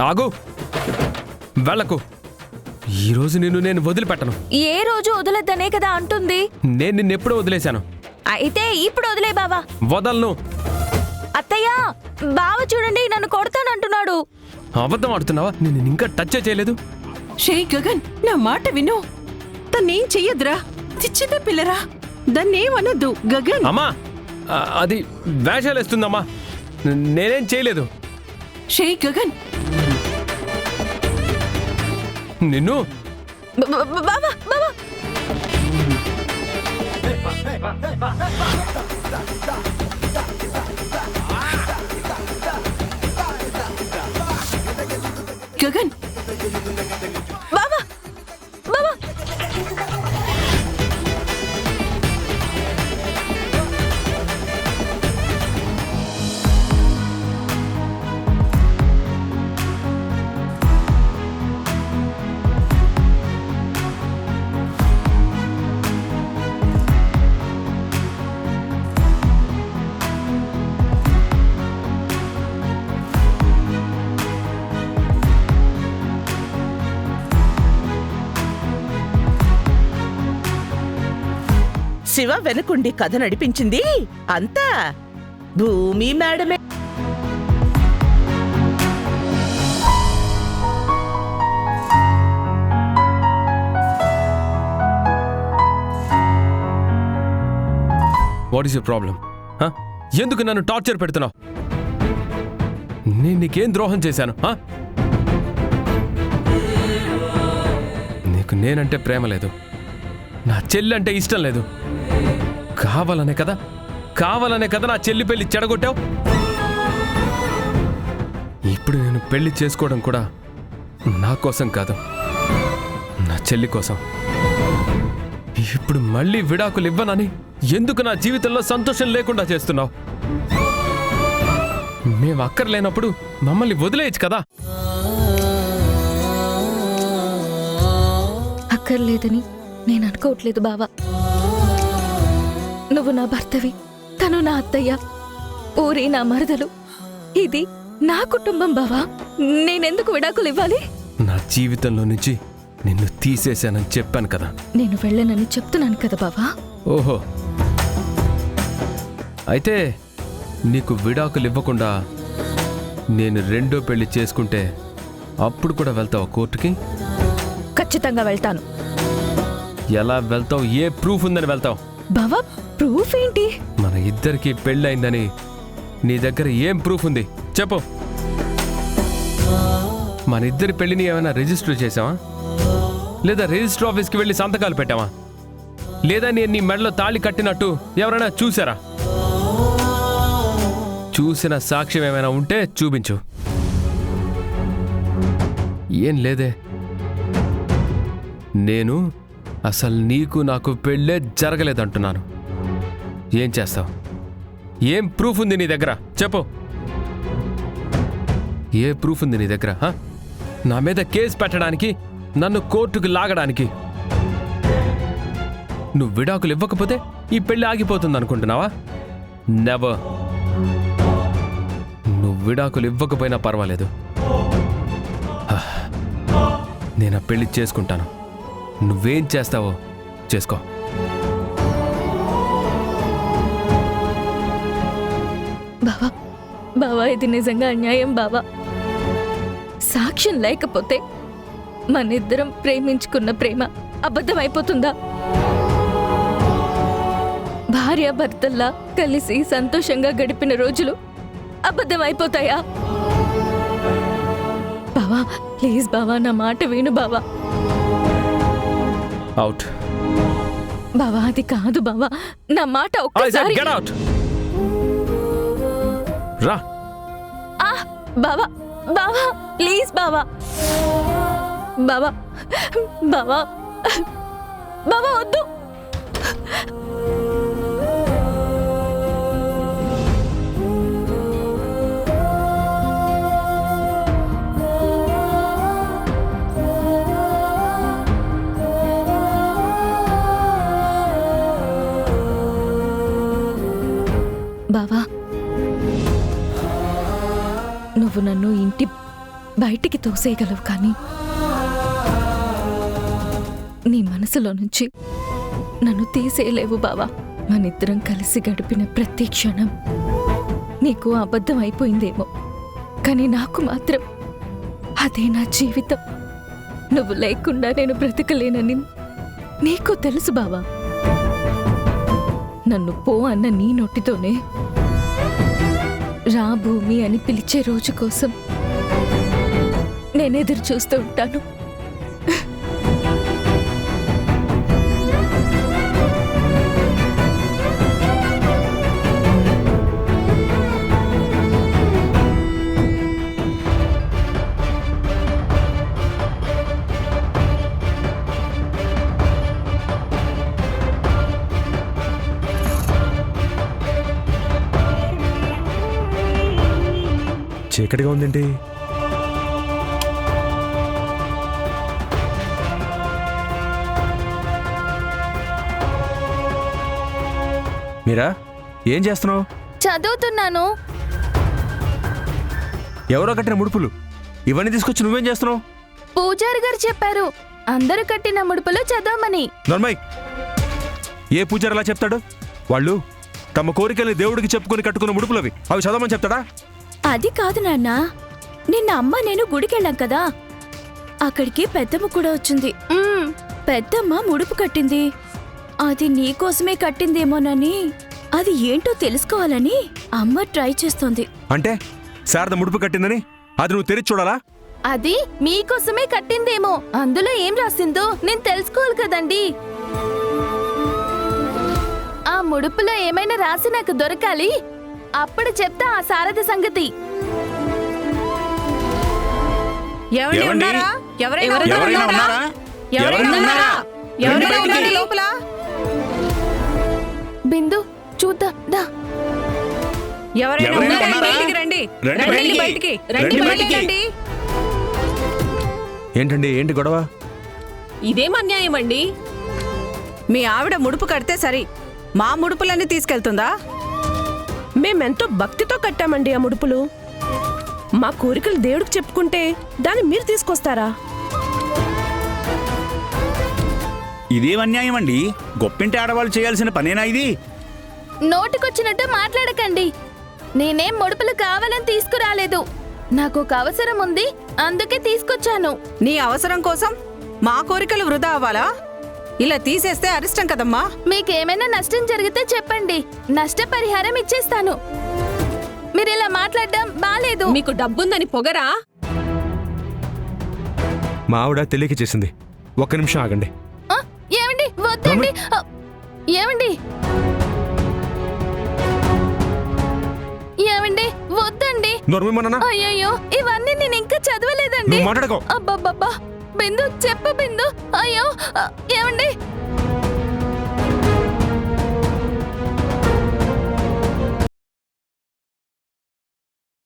ఆగు, వెళ్ళకు. ఈరోజు నేను వదిలిపెట్టను. ఏ రోజు వదలొద్దనే కదా అంటుంది. నేను నిన్నెప్పుడో వదిలేశాను. అయితే ఇప్పుడు వదిలే బావా. వదలను. అత్తయ్య, బావ చూడండి నన్ను కొడతానంటున్నాడు. అబద్ధం ఆడుతున్నావా? నేను ఇంకా టచ్ చేయలేదు. షే గగన్, నా మాట విను. తన్నేం చెయ్యదురా, చిన్న పిల్లరా, దాన్నేమనద్దు గగన్. అమ్మా, అది వేషాలేస్తుందమ్మా, నేనేం చేయలేదు. షే గగన్, నిన్ను బావా బావా. గగన్, బావా బావా. శివ వెనుకుండి కథ నడిపించింది అంతా భూమి మేడమే. What is your problem? ఎందుకు నన్ను టార్చర్ పెడుతున్నావు? నేను నీకేం ద్రోహం చేశాను? నీకు నేనంటే ప్రేమ లేదు, నా చెల్లి అంటే ఇష్టం లేదు. కావాలనే కదా నా చెల్లి పెళ్లి చెడగొట్టావు. ఇప్పుడు నేను పెళ్లి చేసుకోవడం కూడా నా కోసం కాదు, నా చెల్లి కోసం. ఇప్పుడు మళ్ళీ విడాకులు ఇవ్వనని ఎందుకు నా జీవితంలో సంతోషం లేకుండా చేస్తున్నావు? మేము అక్కర్లేనప్పుడు మమ్మల్ని వదిలేయచ్చు కదా. అక్కర్లేదని నేను అనుకోవట్లేదు బావా. నువ్వు నా భర్తవి, తను నా అత్తయ్య, ఊరి నా మరదలు. ఇది నా కుటుంబం బావా. నేనెందుకు విడాకులు ఇవ్వాలి? నా జీవితంలో నుంచి నిన్ను తీసేశానని చెప్పాను కదా. నేను వెళ్ళనని చెప్తున్నాను కదా బావా. ఓహో, అయితే నీకు విడాకులు ఇవ్వకుండా నేను రెండో పెళ్లి చేసుకుంటే అప్పుడు కూడా వెళ్తావా కోర్టుకి? ఖచ్చితంగా వెళ్తాను. ఎలా వెళ్తావు? ఏ ప్రూఫ్ ఉందని వెళ్తావు? బావా, ప్రూఫ్ ఏంటి? మన ఇద్దరికి పెళ్ళయిందని నీ దగ్గర ఏం ప్రూఫ్ ఉంది చెప్పు. మన ఇద్దరి పెళ్లిని ఏమైనా రిజిస్టర్ చేసావా? లేదా రిజిస్టర్ ఆఫీస్కి వెళ్ళి సంతకాలు పెట్టావా? లేదా నేను నీ మెడలో తాళి కట్టినట్టు ఎవరైనా చూసారా? చూసిన సాక్ష్యం ఏమైనా ఉంటే చూపించు. ఏం లేదే. నేను అసలు నీకు నాకు పెళ్ళే జరగలేదంటున్నాను. ఏం చేస్తావు? ఏం ప్రూఫ్ ఉంది నీ దగ్గర చెప్పు. ఏ ప్రూఫ్ ఉంది నీ దగ్గర? నా మీద కేసు పెట్టడానికి, నన్ను కోర్టుకు లాగడానికి. నువ్వు విడాకులు ఇవ్వకపోతే ఈ పెళ్లి ఆగిపోతుంది అనుకుంటున్నావా? నెవర్. నువ్వు విడాకులు ఇవ్వకపోయినా పర్వాలేదు, నేను ఆ పెళ్లి చేసుకుంటాను. నువ్వేం చేస్తావో చేసుకో. బావా బావా, ఇది నిజంగా అన్యాయం బావా. సాక్ష్యం లేకపోతే మనిద్దరం ప్రేమించుకున్న ప్రేమ అబద్ధమైపోతుందా? భార్యాభర్తల్లా కలిసి సంతోషంగా గడిపిన రోజులు అబద్ధమైపోతాయా? బావా ప్లీజ్ బావా, నా మాట విను బావా. అవుట్. బావా అది కాదు బావా, నా మాట ఒక్కసారి. Get out. రా. బావా బావా ప్లీజ్ బావా. బావా బావా బావా వద్దు. బావా, నువ్వు నన్ను ఇంటి బయట బయటికి తోసేయగలవు కానీ నీ మనసులో నుంచి నన్ను తీసేయలేవు బావా. మనిద్దరం కలిసి గడిపిన ప్రతి క్షణం నీకు అబద్ధం అయిపోయిందేమో, కానీ నాకు మాత్రం అదే నా జీవితం. నువ్వు లేకుండా నేను బ్రతకలేనని నీకు తెలుసు బావా. నన్ను పో అన్న నీ నోటితోనే రా భూమి అని పిలిచే రోజు కోసం నేనెదురు చూస్తూ ఉంటాను. చీకటిగా ఉందేంటి? మీరా ఏం చేస్తున్నావు? చదువుతున్నాను. ఎవరో కట్టిన ముడుపులు ఇవన్నీ తీసుకొచ్చి నువ్వేం చేస్తున్నావు? పూజారి గారు చెప్పారు అందరూ కట్టిన ముడుపులు చదవమని. నర్మయ్, ఏ పూజారి అలా చెప్తాడు? వాళ్ళు తమ కోరికల్ని దేవుడికి చెప్పుకొని కట్టుకున్న ముడుపులవి, అవి చదవమని చెప్తాడా? అది కాదు నాన్న, నిన్న అమ్మ నేను గుడికెళ్ళాం కదా, అక్కడికి పెద్దమ్మ కూడా వచ్చింది. పెద్దమ్మ ముడుపు కట్టింది. అది నీకోసమే కట్టిందేమోనని, అది ఏంటో తెలుసుకోవాలని అమ్మ ట్రై చేస్తోంది. అంటే శారద ముడుపు కట్టిందని అది నువ్వు తెరిచి చూడాలా? అది మీకోసమే కట్టిందేమో, అందులో ఏం రాసిందో నేను తెలుసుకోవాలి కదండి. ఆ ముడుపులో ఏమైనా రాసి నాకు దొరకాలి, అప్పుడు చెప్తా ఆ శారద సంగతి. బిందు చూద్దా దా. ఏంటండి, ఏంటి గొడవ? ఇదేం అన్యాయం అండి? మీ ఆవిడ ముడుపు కడితే సరి, మా ముడుపులన్నీ తీసుకెళ్తుందా? మేమెంతో భక్తితో కట్టామండి ఆ ముడుపులు. మా కోరికలు దేవుడికి చెప్పుకుంటే దాన్ని మీరు తీసుకొస్తారా? ఇదేం అన్యాయం అండి? గొప్పింటి ఆడవాళ్ళు చేయాల్సిన పనేనా ఇది? నోటికొచ్చినట్టు మాట్లాడకండి. నేనేం ముడుపులు కావాలని తీసుకురాలేదు, నాకు ఒక అవసరం ఉంది, అందుకే తీసుకొచ్చాను. నీ అవసరం కోసం మా కోరికలు వృధా అవ్వాలా? ఇలా తీసేస్తే అరిష్టం కదమ్మా. మీకేమైనా నష్టం జరిగితే చెప్పండి, నష్టపరిహారం ఇచ్చేస్తాను. మీరిలా మాట్లాడడం బాలేదు. మీకు డబ్బుందని పొగరా? మా ఆవిడ తెలియక చేసింది. ఒక్క నిమిషం ఆగండి. ఆ, ఏమండి వద్దండి. ఏమండి ఏమండి వద్దండి. అయ్యో, ఇవన్నీ నేను ఇంకా చదవలేదండి. మాట్లాడుకో. అబ్బబ్బబ్బా, బిందు చెప్పు బిందు. అయ్యో ఏమండి